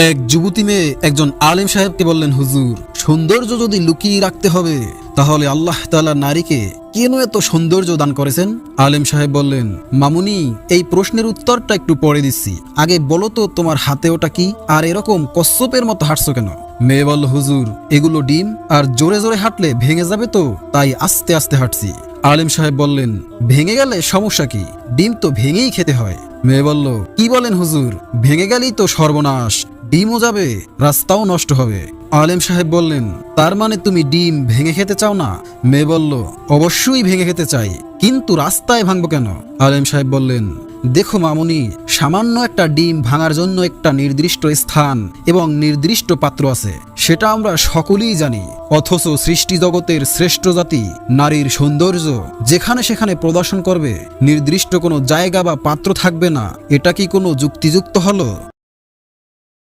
এক যুবতী মেয়ে একজন আলেম সাহেবকে বললেন, হুজুর, সৌন্দর্য যদি লুকিয়ে রাখতে হবে তাহলে আল্লাহ তাআলা নারীকে কেন এত সৌন্দর্য দান করেছেন? আলেম সাহেব বললেন, মামুনি, এই প্রশ্নের উত্তরটা একটু পরে দিচ্ছি, আগে বলো তো তোমার হাতে ওটা কি, আর এরকম কচ্ছপের মতো হাঁটছো কেন? মেয়ে বলল, হুজুর, এগুলো ডিম, আর জোরে জোরে হাঁটলে ভেঙে যাবে তো, তাই আস্তে আস্তে হাঁটছি। আলেম সাহেব বললেন, ভেঙে গেলে সমস্যা কি? ডিম তো ভেঙেই খেতে হয়। মেয়ে বলল, কি বলেন হুজুর, ভেঙে গেলেই তো সর্বনাশ, ডিমও যাবে, রাস্তাও নষ্ট হবে। আলেম সাহেব বললেন, তার মানে তুমি ডিম ভেঙে খেতে চাও না? মেয়ে বলল, অবশ্যই ভেঙে খেতে চাই, কিন্তু রাস্তায় ভাঙবো কেন? আলেম সাহেব বললেন, দেখো মামুনি, সামান্য একটা ডিম ভাঙার জন্য একটা নির্দিষ্ট স্থান এবং নির্দিষ্ট পাত্র আছে, সেটা আমরা সকলেই জানি। অথচ সৃষ্টি জগতের শ্রেষ্ঠ জাতি নারীর সৌন্দর্য যেখানে সেখানে প্রদর্শন করবে, নির্দিষ্ট কোনো জায়গা বা পাত্র থাকবে না, এটা কি কোনো যুক্তিযুক্ত হলো?